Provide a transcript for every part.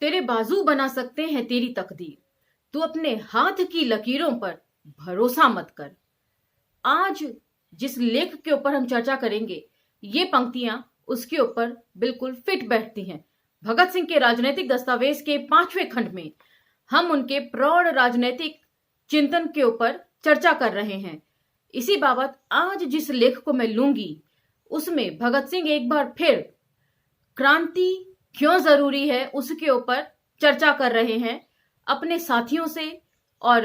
तेरे बाजू बना सकते हैं तेरी तकदीर, तू अपने हाथ की लकीरों पर भरोसा मत कर। आज जिस लेख के ऊपर हम चर्चा करेंगे, ये पंक्तियां उसके ऊपर बिल्कुल फिट बैठती हैं। भगत सिंह के राजनीतिक दस्तावेज के 5वें खंड में हम उनके प्रौढ़ राजनीतिक चिंतन के ऊपर चर्चा कर रहे हैं। इसी बाबत आज जिस लेख को मैं लूंगी, उसमें भगत सिंह एक बार फिर क्रांति क्यों जरूरी है उसके ऊपर चर्चा कर रहे हैं अपने साथियों से, और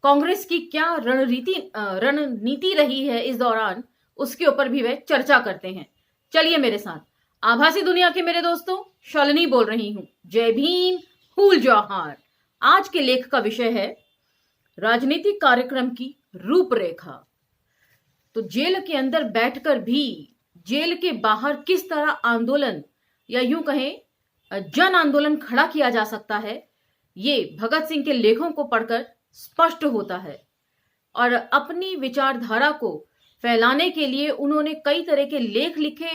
कांग्रेस की क्या रणनीति रही है इस दौरान, उसके ऊपर भी वे चर्चा करते हैं। चलिए मेरे साथ। आभासी दुनिया के मेरे दोस्तों, शालिनी बोल रही हूं। जय भीम, हुल जौहार। आज के लेख का विषय है राजनीतिक कार्यक्रम की रूपरेखा। तो जेल के अंदर बैठकर भी जेल के बाहर किस तरह आंदोलन या यूं कहें जन आंदोलन खड़ा किया जा सकता है, ये भगत सिंह के लेखों को पढ़कर स्पष्ट होता है। और अपनी विचारधारा को फैलाने के लिए उन्होंने कई तरह के लेख लिखे।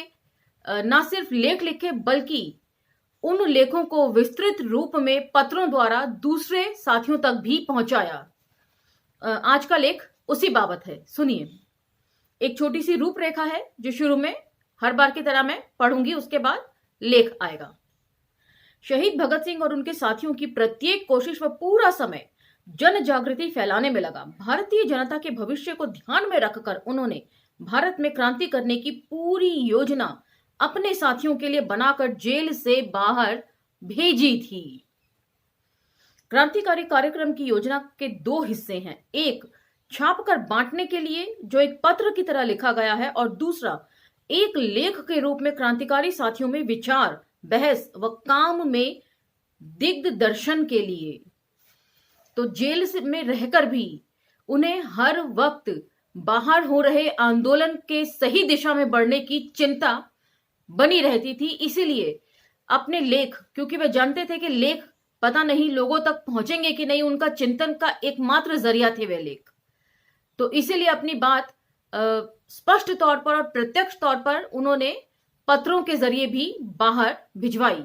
ना सिर्फ लेख लिखे बल्कि उन लेखों को विस्तृत रूप में पत्रों द्वारा दूसरे साथियों तक भी पहुंचाया। आज का लेख उसी बाबत है, सुनिए। एक छोटी सी रूपरेखा है जो शुरू में हर बार की तरह मैं पढ़ूंगी, उसके बाद लेख आएगा। शहीद भगत सिंह और उनके साथियों की प्रत्येक कोशिश व पूरा समय जन जागृति फैलाने में लगा। भारतीय जनता के भविष्य को ध्यान में रखकर उन्होंने भारत में क्रांति करने की पूरी योजना अपने साथियों के लिए बनाकर जेल से बाहर भेजी थी। क्रांतिकारी कार्यक्रम की योजना के 2 हिस्से हैं। एक छापकर बांटने के लिए जो एक पत्र की तरह लिखा गया है, और दूसरा एक लेख के रूप में क्रांतिकारी साथियों में विचार, बहस व काम में दिग्दर्शन के लिए। तो जेल में रहकर भी उन्हें हर वक्त बाहर हो रहे आंदोलन के सही दिशा में बढ़ने की चिंता बनी रहती थी। इसीलिए अपने लेख, क्योंकि वे जानते थे कि लेख पता नहीं लोगों तक पहुंचेंगे कि नहीं, उनका चिंतन का एकमात्र जरिया थे वे लेख। तो इसीलिए अपनी बात स्पष्ट तौर पर और प्रत्यक्ष तौर पर उन्होंने पत्रों के जरिए भी बाहर भिजवाई।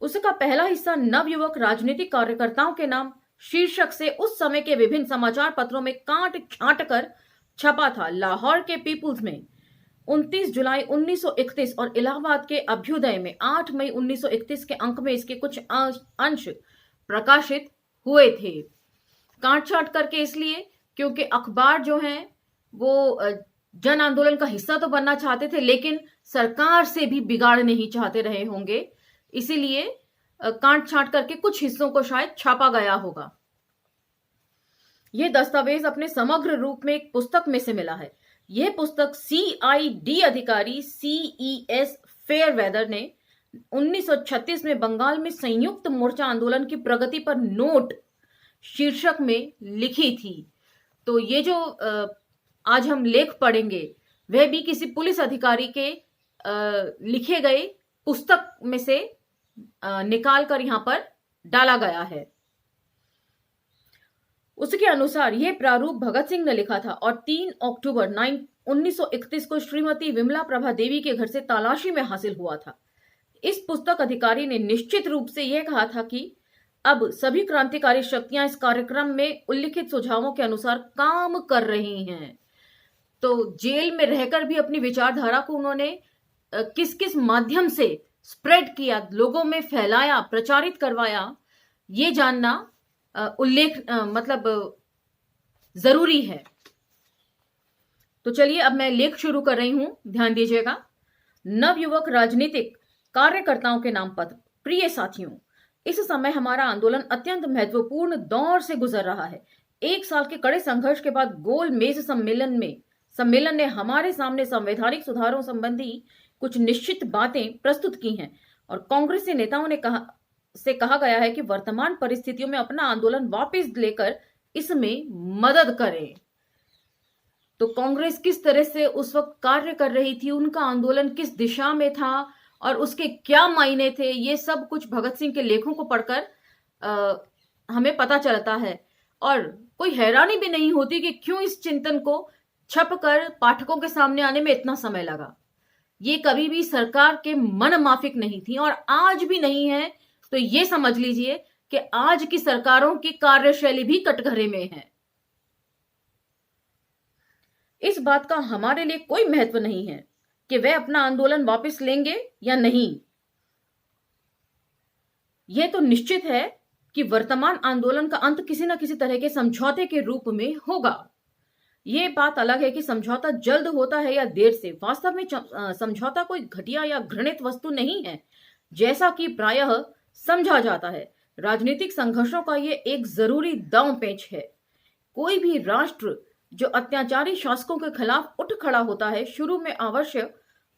उसका पहला हिस्सा नवयुवक राजनीतिक कार्यकर्ताओं के नाम शीर्षक से उस समय के विभिन्न समाचार पत्रों में काट छांट कर छपा था। लाहौर के पीपुल्स में 29 जुलाई 1931 और इलाहाबाद के अभ्युदय में 8 मई 1931 के अंक में इसके कुछ अंश प्रकाशित हुए थे। काट छांट करके इसलिए क्योंकि अखबार जो हैं वो जन आंदोलन का हिस्सा तो बनना चाहते थे, लेकिन सरकार से भी बिगाड़ नहीं चाहते रहे होंगे, इसीलिए काट छांट करके कुछ हिस्सों को शायद छापा गया होगा। यह दस्तावेज अपने समग्र रूप में एक पुस्तक में से मिला है। यह पुस्तक CID अधिकारी CES फेयरवेदर ने 1936 में बंगाल में संयुक्त मोर्चा आंदोलन की प्रगति पर नोट शीर्षक में लिखी थी। तो ये जो आज हम लेख पढ़ेंगे वह भी किसी पुलिस अधिकारी के लिखे गए पुस्तक में से निकाल कर यहां पर डाला गया है। उसके अनुसार यह प्रारूप भगत सिंह ने लिखा था और 3 अक्टूबर 1931 को श्रीमती विमला प्रभा देवी के घर से तलाशी में हासिल हुआ था। इस पुस्तक अधिकारी ने निश्चित रूप से यह कहा था कि अब सभी क्रांतिकारी शक्तियां इस कार्यक्रम में उल्लिखित सुझावों के अनुसार काम कर रही हैं। तो जेल में रहकर भी अपनी विचारधारा को उन्होंने किस किस माध्यम से स्प्रेड किया, लोगों में फैलाया, प्रचारित करवाया, ये जानना मतलब जरूरी है। तो चलिए अब मैं लेख शुरू कर रही हूं, ध्यान दीजिएगा। नवयुवक राजनीतिक कार्यकर्ताओं के नाम पत्र। प्रिय साथियों, इस समय हमारा आंदोलन अत्यंत महत्वपूर्ण दौर से गुजर रहा है। 1 साल के कड़े संघर्ष के बाद गोल मेज सम्मेलन ने हमारे सामने संवैधानिक सुधारों संबंधी कुछ निश्चित बातें प्रस्तुत की हैं और कांग्रेस के नेताओं ने कहा गया है कि वर्तमान परिस्थितियों में अपना आंदोलन वापस लेकर इसमें मदद करें। तो कांग्रेस किस तरह से उस वक्त कार्य कर रही थी, उनका आंदोलन किस दिशा में था और उसके क्या मायने थे, ये सब कुछ भगत सिंह के लेखों को पढ़कर हमें पता चलता है। और कोई हैरानी भी नहीं होती कि क्यों इस चिंतन को छपकर पाठकों के सामने आने में इतना समय लगा। ये कभी भी सरकार के मन माफिक नहीं थी और आज भी नहीं है। तो ये समझ लीजिए कि आज की सरकारों की कार्यशैली भी कटघरे में है। इस बात का हमारे लिए कोई महत्व नहीं है कि वे अपना आंदोलन वापस लेंगे या नहीं। यह तो निश्चित है कि वर्तमान आंदोलन का अंत किसी न किसी तरह के समझौते के रूप में होगा। यह बात अलग है कि समझौता जल्द होता है या देर से। वास्तव में समझौता कोई घटिया या घृणित वस्तु नहीं है, जैसा कि प्रायः समझा जाता है। राजनीतिक संघर्षों का यह एक जरूरी दांव पेच है। कोई भी राष्ट्र जो अत्याचारी शासकों के खिलाफ उठ खड़ा होता है, शुरू में अवश्य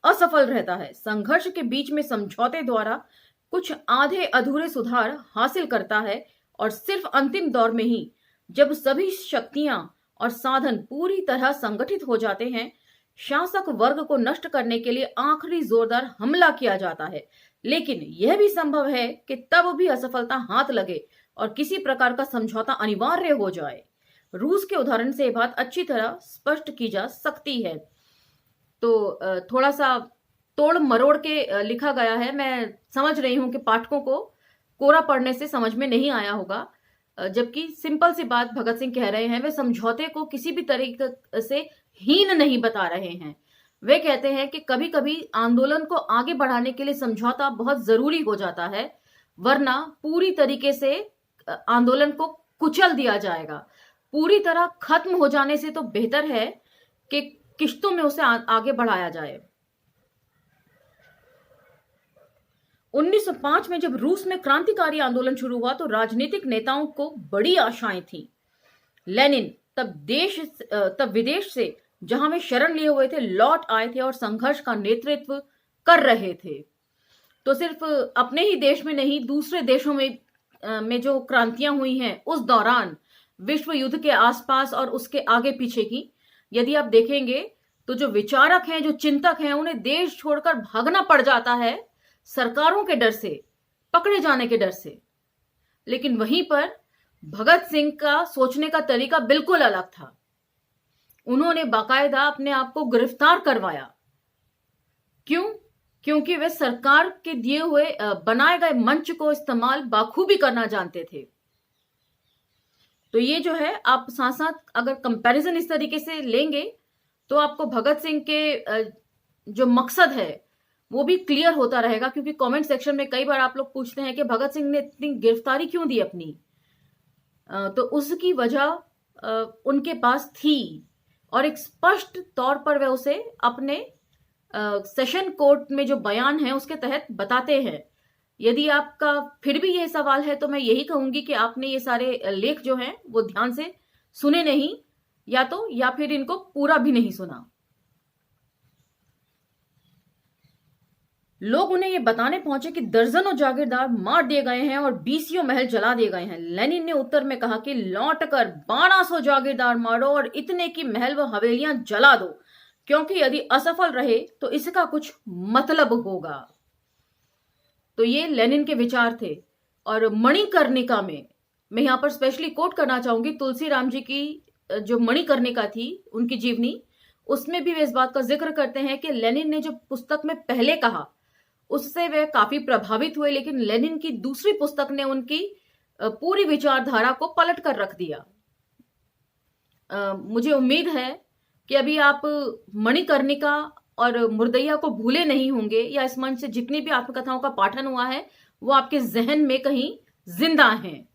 असफल रहता है। संघर्ष के बीच में समझौते द्वारा कुछ आधे अधूरे सुधार हासिल करता है और सिर्फ अंतिम दौर में ही, जब सभी शक्तियां और साधन पूरी तरह संगठित हो जाते हैं, शासक वर्ग को नष्ट करने के लिए आखिरी जोरदार हमला किया जाता है। लेकिन यह भी संभव है कि तब भी असफलता हाथ लगे और किसी प्रकार का समझौता अनिवार्य हो जाए। रूस के उदाहरण से यह बात अच्छी तरह स्पष्ट की जा सकती है। तो थोड़ा सा तोड़ मरोड़ के लिखा गया है। मैं समझ रही हूं कि पाठकों को कोरा पढ़ने से समझ में नहीं आया होगा, जबकि सिंपल सी बात भगत सिंह कह रहे हैं। वे समझौते को किसी भी तरीके से हीन नहीं बता रहे हैं। वे कहते हैं कि कभी कभी आंदोलन को आगे बढ़ाने के लिए समझौता बहुत जरूरी हो जाता है, वरना पूरी तरीके से आंदोलन को कुचल दिया जाएगा। पूरी तरह खत्म हो जाने से तो बेहतर है कि किश्तों में उसे आगे बढ़ाया जाए। 1905 में जब रूस में क्रांतिकारी आंदोलन शुरू हुआ तो राजनीतिक नेताओं को बड़ी आशाएं थीं। लेनिन तब विदेश से, जहां वे शरण लिए हुए थे, लौट आए थे और संघर्ष का नेतृत्व कर रहे थे। तो सिर्फ अपने ही देश में नहीं, दूसरे देशों में जो क्रांतियां हुई हैं उस दौरान, विश्व युद्ध के आसपास और उसके आगे पीछे की, यदि आप देखेंगे तो जो विचारक हैं, जो चिंतक हैं, उन्हें देश छोड़कर भागना पड़ जाता है सरकारों के डर से, पकड़े जाने के डर से। लेकिन वहीं पर भगत सिंह का सोचने का तरीका बिल्कुल अलग था। उन्होंने बाकायदा अपने आप को गिरफ्तार करवाया। क्यों? क्योंकि वे सरकार के दिए हुए बनाए गए मंच को इस्तेमाल बाखूबी करना जानते थे। तो ये जो है, आप साथ साथ अगर कंपैरिजन इस तरीके से लेंगे तो आपको भगत सिंह के जो मकसद है वो भी क्लियर होता रहेगा। क्योंकि कमेंट सेक्शन में कई बार आप लोग पूछते हैं कि भगत सिंह ने इतनी गिरफ्तारी क्यों दी अपनी, तो उसकी वजह उनके पास थी और एक स्पष्ट तौर पर वे उसे अपने सेशन कोर्ट में जो बयान है उसके तहत बताते हैं। यदि आपका फिर भी यह सवाल है तो मैं यही कहूंगी कि आपने ये सारे लेख जो हैं वो ध्यान से सुने नहीं, या फिर इनको पूरा भी नहीं सुना। लोग उन्हें यह बताने पहुंचे कि दर्जनों जागीरदार मार दिए गए हैं और बीसियों महल जला दिए गए हैं। लेनिन ने उत्तर में कहा कि लौटकर 1200 जागीरदार मारो और इतने की महल व हवेलियां जला दो, क्योंकि यदि असफल रहे तो इसका कुछ मतलब होगा। तो ये लेनिन के विचार थे। और मणिकर्णिका में मैं यहां पर स्पेशली कोट करना चाहूंगी तुलसीराम जी की जो मणिकर्णिका थी, उनकी जीवनी, उसमें भी वे इस बात का जिक्र करते हैं कि लेनिन ने जो पुस्तक में पहले कहा उससे वे काफी प्रभावित हुए, लेकिन लेनिन की दूसरी पुस्तक ने उनकी पूरी विचारधारा को पलट कर रख दिया। मुझे उम्मीद है कि अभी आप मणिकर्णिका और मुर्दैया को भूले नहीं होंगे, या इस मंच से जितनी भी आत्मकथाओं का पाठन हुआ है वो आपके जहन में कहीं जिंदा हैं।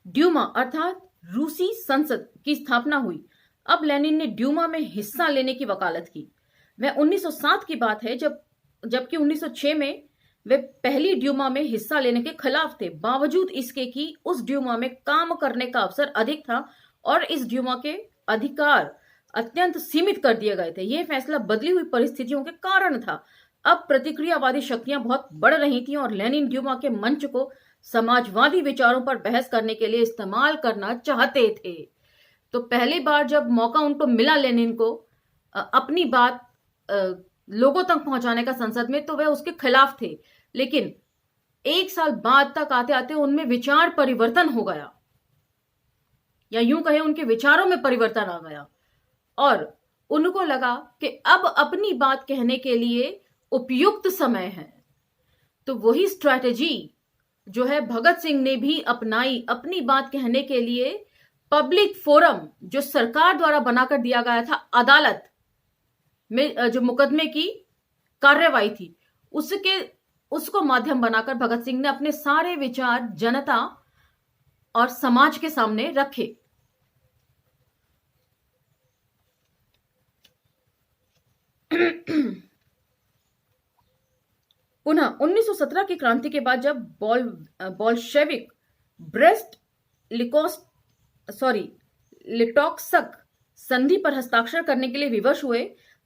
ड्यूमा अर्थात रूसी संसद की स्थापना हुई। अब लेनिन ने ड्यूमा में हिस्सा लेने की वकालत की। वह 1907 की बात है, जबकि 1906 में वे पहली ड्यूमा में हिस्सा लेने के खिलाफ थे। बावजूद इसके कि उस ड्यूमा में काम करने का अवसर अधिक था और इस ड्यूमा के अधिकार अत्यंत सीमित कर दिए गए थे। यह फैसला बदली हुई परिस्थितियों के कारण था। अब प्रतिक्रियावादी शक्तियां बहुत बढ़ रही थीं और लेनिन ड्यूमा के मंच को समाजवादी विचारों पर बहस करने के लिए इस्तेमाल करना चाहते थे। तो पहली बार जब मौका उनको मिला लेनिन को अपनी बात लोगों तक पहुंचाने का संसद में, तो वह उसके खिलाफ थे। लेकिन एक साल बाद तक आते आते उनमें विचार परिवर्तन हो गया, या यूं कहें उनके विचारों में परिवर्तन आ गया। और उनको लगा कि अब अपनी बात कहने के लिए उपयुक्त समय है। तो वही स्ट्रैटेजी जो है भगत सिंह ने भी अपनाई अपनी बात कहने के लिए। पब्लिक फोरम जो सरकार द्वारा बनाकर दिया गया था, अदालत में जो मुकदमे की कार्यवाही थी, उसको माध्यम बनाकर भगत सिंह ने अपने सारे विचार जनता और समाज के सामने रखे। पुनः 1917 की क्रांति के बाद जब बोल्शेविक ब्रेस्ट लिटोक्सक संधि पर हस्ताक्षर करने के लिए विवश हुए,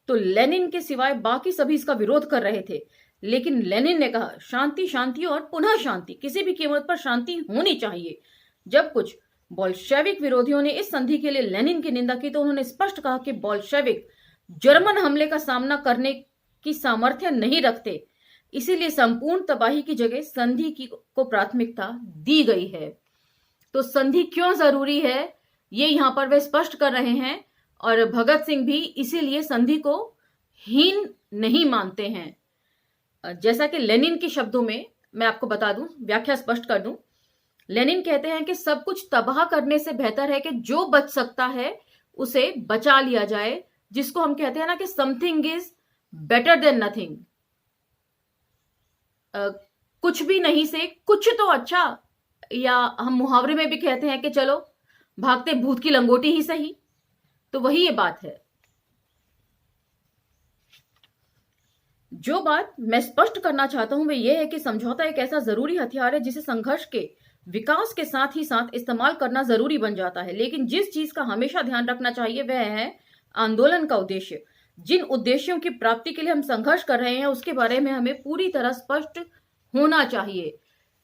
तो लेनिन के सिवाय बाकी सभी इसका विरोध कर रहे थे। लेकिन लेनिन ने कहा, शांति शांति और पुनः शांति, किसी भी कीमत पर शांति होनी चाहिए। जब कुछ बोल्शेविक विरोधियों ने इस संधि के लिए लेनिन की निंदा की, तो उन्होंने स्पष्ट कहा कि बोल्शेविक जर्मन हमले का सामना करने की सामर्थ्य नहीं रखते, इसीलिए संपूर्ण तबाही की जगह संधि को प्राथमिकता दी गई है। तो संधि क्यों जरूरी है ये यहां पर वे स्पष्ट कर रहे हैं, और भगत सिंह भी इसीलिए संधि को हीन नहीं मानते हैं। जैसा कि लेनिन के शब्दों में मैं आपको बता दूं, व्याख्या स्पष्ट कर दूं, लेनिन कहते हैं कि सब कुछ तबाह करने से बेहतर है कि जो बच सकता है उसे बचा लिया जाए, जिसको हम कहते हैं ना कि something is better than nothing. कुछ भी नहीं से कुछ तो अच्छा, या हम मुहावरे में भी कहते हैं कि चलो भागते भूत की लंगोटी ही सही। तो वही ये बात है। जो बात मैं स्पष्ट करना चाहता हूं वो ये है कि समझौता एक ऐसा जरूरी हथियार है जिसे संघर्ष के विकास के साथ ही साथ इस्तेमाल करना जरूरी बन जाता है। लेकिन जिस चीज का हमेशा ध्यान रखना चाहिए वह है आंदोलन का उद्देश्य। जिन उद्देश्यों की प्राप्ति के लिए हम संघर्ष कर रहे हैं उसके बारे में हमें पूरी तरह स्पष्ट होना चाहिए।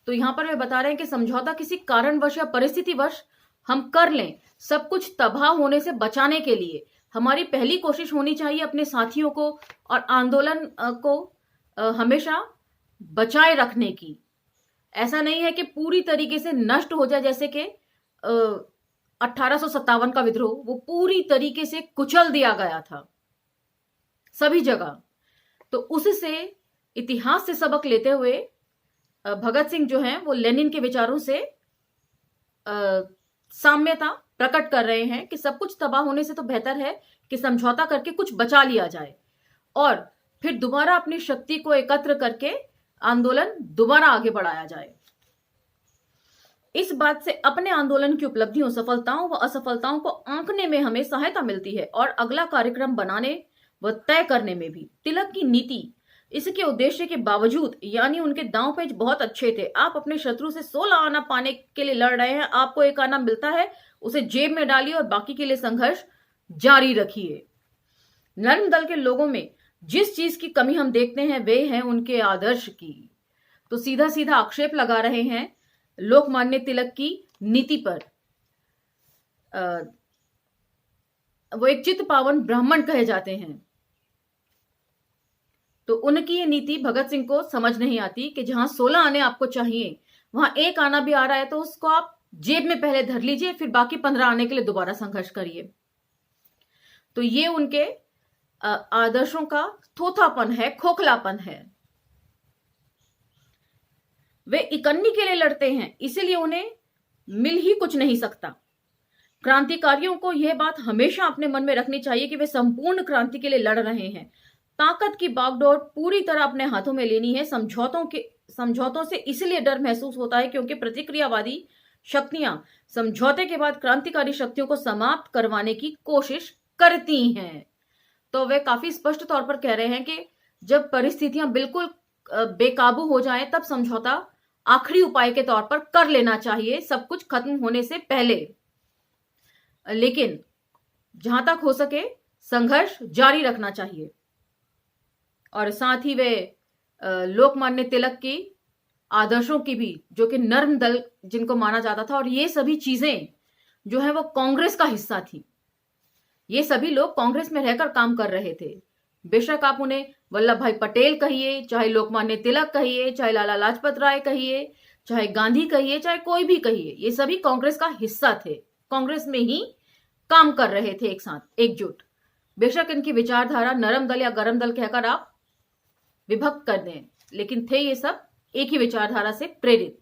तो यहां पर वे बता रहे हैं कि समझौता किसी कारणवश या परिस्थितिवश हम कर लें, सब कुछ तबाह होने से बचाने के लिए हमारी पहली कोशिश होनी चाहिए अपने साथियों को और आंदोलन को हमेशा बचाए रखने की। ऐसा नहीं है कि पूरी तरीके से नष्ट हो जाए, जैसे कि 1857 का विद्रोह, वो पूरी तरीके से कुचल दिया गया था सभी जगह। तो उससे इतिहास से सबक लेते हुए भगत सिंह जो हैं वो लेनिन के विचारों से साम्यता प्रकट कर रहे हैं कि सब कुछ तबाह होने से तो बेहतर है कि समझौता करके कुछ बचा लिया जाए और फिर दोबारा अपनी शक्ति को एकत्र करके आंदोलन दोबारा आगे बढ़ाया जाए। इस बात से अपने आंदोलन की उपलब्धियों, सफलताओं व असफलताओं को आंकने में हमें सहायता मिलती है और अगला कार्यक्रम बनाने व तय करने में भी। तिलक की नीति इसके उद्देश्य के बावजूद, यानी उनके दांव पेच बहुत अच्छे थे। आप अपने शत्रु से 16 आना पाने के लिए लड़ रहे हैं, आपको एक आना मिलता है, उसे जेब में डालिए और बाकी के लिए संघर्ष जारी रखिए। नर्म दल के लोगों में जिस चीज की कमी हम देखते हैं वे है उनके आदर्श की। तो सीधा सीधा आक्षेप लगा रहे हैं लोकमान्य तिलक की नीति पर। वो एक चित्त पावन ब्राह्मण कहे जाते हैं, तो उनकी ये नीति भगत सिंह को समझ नहीं आती कि जहां 16 आने आपको चाहिए वहां एक आना भी आ रहा है तो उसको आप जेब में पहले धर लीजिए, फिर बाकी 15 आने के लिए दोबारा संघर्ष करिए। तो ये उनके आदर्शों का थोथापन है, खोखलापन है। वे इकन्नी के लिए लड़ते हैं, इसीलिए उन्हें मिल ही कुछ नहीं सकता। क्रांतिकारियों को यह बात हमेशा अपने मन में रखनी चाहिए कि वे संपूर्ण क्रांति के लिए लड़ रहे हैं। ताकत की बागडोर पूरी तरह अपने हाथों में लेनी है। समझौतों से इसलिए डर महसूस होता है क्योंकि प्रतिक्रियावादी शक्तियां समझौते के बाद क्रांतिकारी शक्तियों को समाप्त करवाने की कोशिश करती हैं। तो वे काफी स्पष्ट तौर पर कह रहे हैं कि जब परिस्थितियां बिल्कुल बेकाबू हो जाएं तब समझौता आखिरी उपाय के तौर पर कर लेना चाहिए, सब कुछ खत्म होने से पहले। लेकिन जहां तक हो सके संघर्ष जारी रखना चाहिए। और साथ ही वे लोकमान्य तिलक की आदर्शों की भी, जो कि नर्म दल जिनको माना जाता था, और ये सभी चीजें जो है वो कांग्रेस का हिस्सा थी। ये सभी लोग कांग्रेस में रहकर काम कर रहे थे। बेशक आप उन्हें वल्लभ भाई पटेल कहिए, चाहे लोकमान्य तिलक कहिए, चाहे लाला लाजपत राय कहिए, चाहे गांधी कहिए, चाहे कोई भी कहिए, ये सभी कांग्रेस का हिस्सा थे, कांग्रेस में ही काम कर रहे थे एक साथ एकजुट। बेशक इनकी विचारधारा नरम दल या गरम दल कहकर आप विभक्त कर दें, लेकिन थे ये सब एक ही विचारधारा से प्रेरित।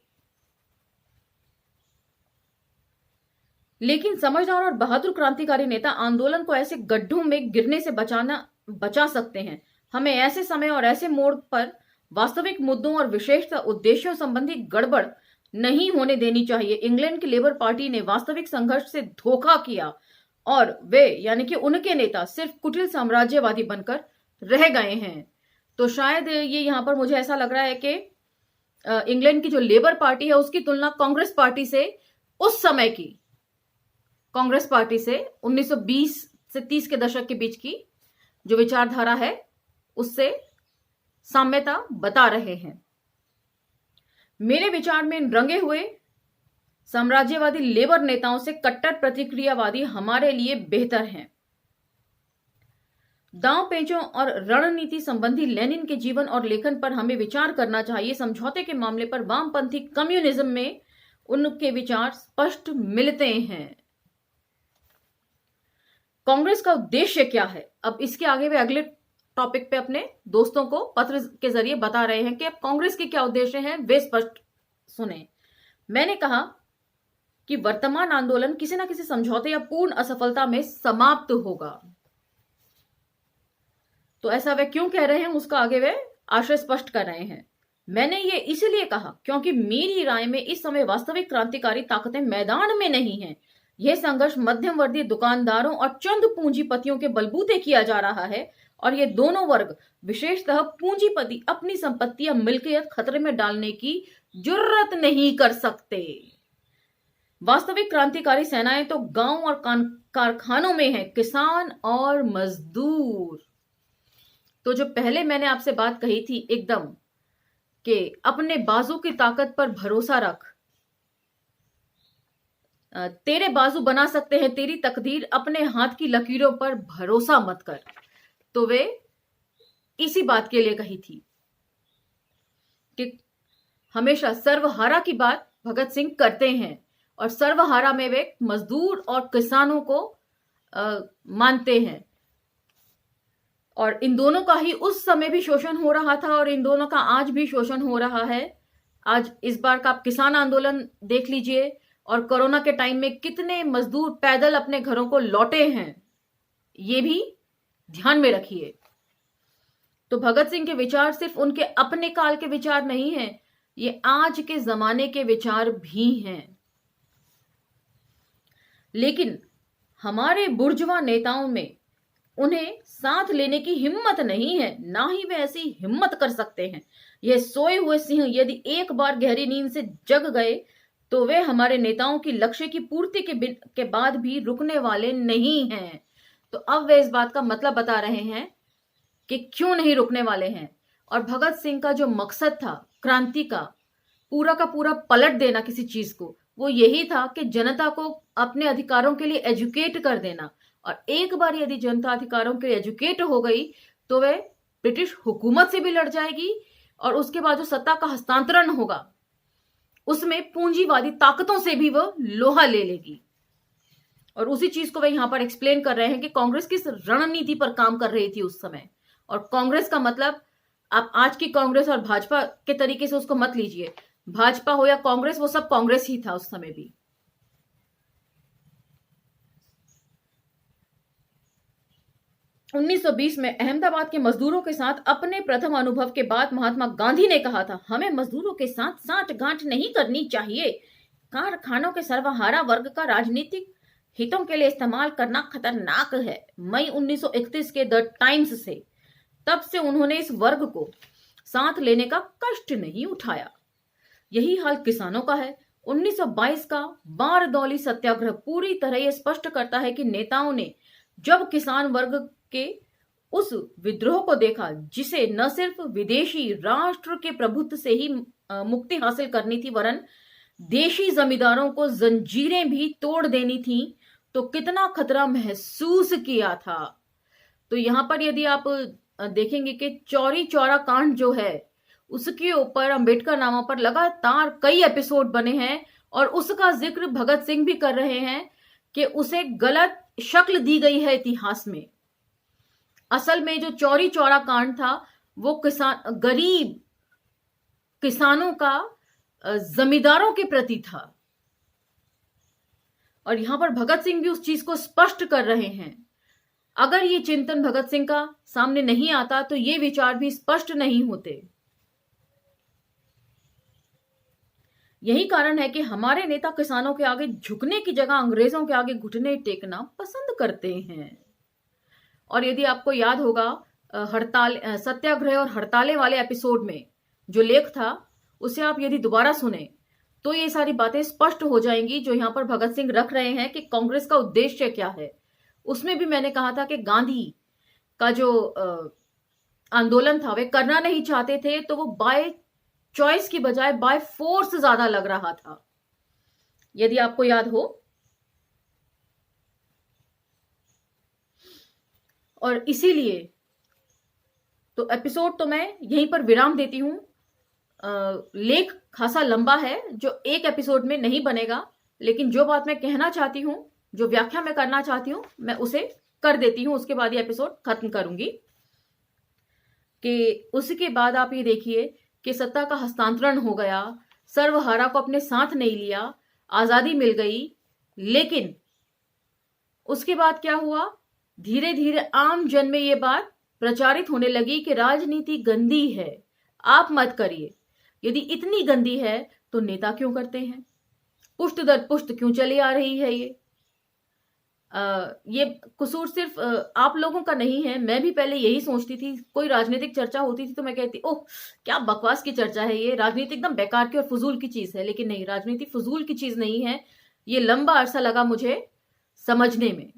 लेकिन समझदार और बहादुर क्रांतिकारी नेता आंदोलन को ऐसे गड्ढों में गिरने से बचा सकते हैं। हमें ऐसे समय और ऐसे मोड़ पर वास्तविक मुद्दों और विशेषतः उद्देश्यों संबंधी गड़बड़ नहीं होने देनी चाहिए। इंग्लैंड की लेबर पार्टी ने वास्तविक संघर्ष से धोखा किया और वे यानी कि उनके नेता सिर्फ कुटिल साम्राज्यवादी बनकर रह गए हैं। तो शायद ये यहां पर मुझे ऐसा लग रहा है कि इंग्लैंड की जो लेबर पार्टी है उसकी तुलना कांग्रेस पार्टी से, उस समय की कांग्रेस पार्टी से 1920 से 30 के दशक के बीच की जो विचारधारा है उससे साम्यता बता रहे हैं। मेरे विचार में इन रंगे हुए साम्राज्यवादी लेबर नेताओं से कट्टर प्रतिक्रियावादी हमारे लिए बेहतर हैं। दांव पेचों और रणनीति संबंधी लेनिन के जीवन और लेखन पर हमें विचार करना चाहिए। समझौते के मामले पर वामपंथी कम्युनिज्म में उनके विचार स्पष्ट मिलते हैं। कांग्रेस का उद्देश्य क्या है? अब इसके आगे वे अगले टॉपिक पे अपने दोस्तों को पत्र के जरिए बता रहे हैं कि अब कांग्रेस के क्या उद्देश्य हैं, वे स्पष्ट सुने। मैंने कहा कि वर्तमान आंदोलन किसी न किसी समझौते या पूर्ण असफलता में समाप्त होगा। तो ऐसा वे क्यों कह रहे हैं उसका आगे वे आशय स्पष्ट कर रहे हैं। मैंने ये इसलिए कहा क्योंकि मेरी राय में इस समय वास्तविक क्रांतिकारी ताकतें मैदान में नहीं हैं। यह संघर्ष मध्यम वर्गीय दुकानदारों और चंद पूंजीपतियों के बलबूते किया जा रहा है और ये दोनों वर्ग विशेषतः पूंजीपति अपनी संपत्ति या मिल्कियत खतरे में डालने की जुर्रत नहीं कर सकते। वास्तविक क्रांतिकारी सेनाएं तो गांव और कारखानों में हैं, किसान और मजदूर। तो जो पहले मैंने आपसे बात कही थी एकदम कि अपने बाजू की ताकत पर भरोसा रख, तेरे बाजू बना सकते हैं तेरी तकदीर, अपने हाथ की लकीरों पर भरोसा मत कर। तो वे इसी बात के लिए कही थी कि हमेशा सर्वहारा की बात भगत सिंह करते हैं और सर्वहारा में वे मजदूर और किसानों को मानते हैं। और इन दोनों का ही उस समय भी शोषण हो रहा था और इन दोनों का आज भी शोषण हो रहा है। आज इस बार का आप किसान आंदोलन देख लीजिए और कोरोना के टाइम में कितने मजदूर पैदल अपने घरों को लौटे हैं, ये भी ध्यान में रखिए। तो भगत सिंह के विचार सिर्फ उनके अपने काल के विचार नहीं हैं, ये आज के जमाने के विचार भी हैं। लेकिन हमारे बुर्जुआ नेताओं में उन्हें साथ लेने की हिम्मत नहीं है, ना ही वे ऐसी हिम्मत कर सकते हैं। यह सोए हुए सिंह यदि एक बार गहरी नींद से जग गए तो वे हमारे नेताओं की लक्ष्य की पूर्ति के बाद भी रुकने वाले नहीं हैं। तो अब वे इस बात का मतलब बता रहे हैं कि क्यों नहीं रुकने वाले हैं। और भगत सिंह का जो मकसद था क्रांति का पूरा पलट देना किसी चीज को, वो यही था कि जनता को अपने अधिकारों के लिए एजुकेट कर देना। और एक बार यदि जनता अधिकारों के लिए एजुकेट हो गई तो वे ब्रिटिश हुकूमत से भी लड़ जाएगी और उसके बाद जो सत्ता का हस्तांतरण होगा उसमें पूंजीवादी ताकतों से भी वो लोहा ले लेगी। और उसी चीज को वे यहां पर एक्सप्लेन कर रहे हैं कि कांग्रेस किस रणनीति पर काम कर रही थी उस समय। और कांग्रेस का मतलब आप आज की कांग्रेस और भाजपा के तरीके से उसको मत लीजिए। भाजपा हो या कांग्रेस, वो सब कांग्रेस ही था उस समय भी। – 1920 में अहमदाबाद के मजदूरों के साथ अपने प्रथम अनुभव के बाद महात्मा गांधी ने कहा था, हमें मजदूरों के साथ साठगांठ नहीं करनी चाहिए। कारखानों के सर्वहारा वर्ग का राजनीतिक हितों के लिए इस्तेमाल करना खतरनाक है। मई 1931 के द टाइम्स से तब से उन्होंने इस वर्ग को साथ लेने का कष्ट नहीं उठाया। यही हाल किसानों का है। 1922 का बारदौली सत्याग्रह पूरी तरह यह स्पष्ट करता है कि नेताओं ने जब किसान वर्ग के उस विद्रोह को देखा जिसे न सिर्फ विदेशी राष्ट्र के प्रभुत्व से ही मुक्ति हासिल करनी थी वरन देशी जमींदारों को जंजीरें भी तोड़ देनी थी, तो कितना खतरा महसूस किया था। तो यहां पर यदि आप देखेंगे कि चौरी चौरा कांड जो है उसके ऊपर अंबेडकर नामा पर लगातार कई एपिसोड बने हैं और उसका जिक्र भगत सिंह भी कर रहे हैं कि उसे गलत शक्ल दी गई है इतिहास में। असल में जो चौरी चौरा कांड था वो गरीब किसानों का जमींदारों के प्रति था। और यहां पर भगत सिंह भी उस चीज को स्पष्ट कर रहे हैं। अगर ये चिंतन भगत सिंह का सामने नहीं आता तो ये विचार भी स्पष्ट नहीं होते। यही कारण है कि हमारे नेता किसानों के आगे झुकने की जगह अंग्रेजों के आगे घुटने टेकना पसंद करते हैं। और यदि आपको याद होगा सत्याग्रह और हड़तालें वाले एपिसोड में जो लेख था उसे आप यदि दोबारा सुने तो ये सारी बातें स्पष्ट हो जाएंगी जो यहां पर भगत सिंह रख रहे हैं कि कांग्रेस का उद्देश्य क्या है। उसमें भी मैंने कहा था कि गांधी का जो आंदोलन था वे करना नहीं चाहते थे, तो वो बाय चॉइस की बजाय बाय फोर्स ज्यादा लग रहा था, यदि आपको याद हो। और इसीलिए तो एपिसोड तो मैं यहीं पर विराम देती हूं। लेख खासा लंबा है जो एक एपिसोड में नहीं बनेगा, लेकिन जो बात मैं कहना चाहती हूं, जो व्याख्या मैं करना चाहती हूं, मैं उसे कर देती हूं। उसके बाद ये एपिसोड खत्म करूंगी। कि उसके बाद आप ये देखिए कि सत्ता का हस्तांतरण हो गया, सर्वहारा को अपने साथ नहीं लिया, आजादी मिल गई। लेकिन उसके बाद क्या हुआ, धीरे धीरे आम जन में ये बात प्रचारित होने लगी कि राजनीति गंदी है, आप मत करिए। यदि इतनी गंदी है तो नेता क्यों करते हैं, पुष्ट दर पुष्ट क्यों चली आ रही है ये कसूर सिर्फ आप लोगों का नहीं है। मैं भी पहले यही सोचती थी, कोई राजनीतिक चर्चा होती थी तो मैं कहती ओह क्या बकवास की चर्चा है, ये राजनीति एकदम बेकार की और फजूल की चीज है। लेकिन नहीं, राजनीति फजूल की चीज नहीं है, ये लंबा अरसा लगा मुझे समझने में।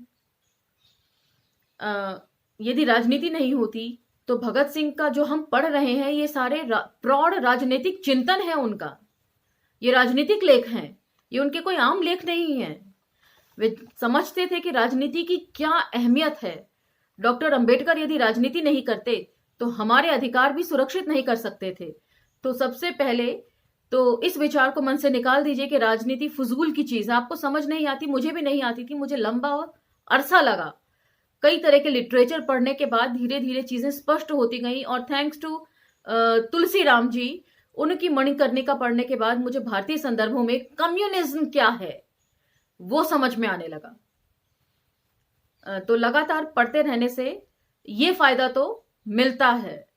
यदि राजनीति नहीं होती तो भगत सिंह का जो हम पढ़ रहे हैं ये सारे प्रौढ़ राजनीतिक चिंतन है उनका, ये राजनीतिक लेख हैं, ये उनके कोई आम लेख नहीं है। वे समझते थे कि राजनीति की क्या अहमियत है। डॉक्टर अंबेडकर यदि राजनीति नहीं करते तो हमारे अधिकार भी सुरक्षित नहीं कर सकते थे। तो सबसे पहले तो इस विचार को मन से निकाल दीजिए कि राजनीति फजूल की चीज है, आपको समझ नहीं आती, मुझे भी नहीं आती थी, मुझे लंबा अरसा लगा। कई तरह के लिटरेचर पढ़ने के बाद धीरे धीरे चीजें स्पष्ट होती गई। और थैंक्स टू तुलसी राम जी, उनकी मणिकर्णिका पढ़ने के बाद मुझे भारतीय संदर्भों में कम्युनिज्म क्या है वो समझ में आने लगा। तो लगातार पढ़ते रहने से ये फायदा तो मिलता है।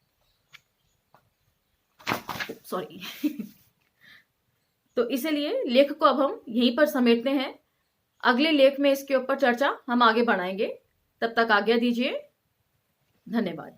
सॉरी तो इसलिए लेख को अब हम यहीं पर समेटते हैं। अगले लेख में इसके ऊपर चर्चा हम आगे बढ़ाएंगे। तब तक आज्ञा दीजिए। धन्यवाद।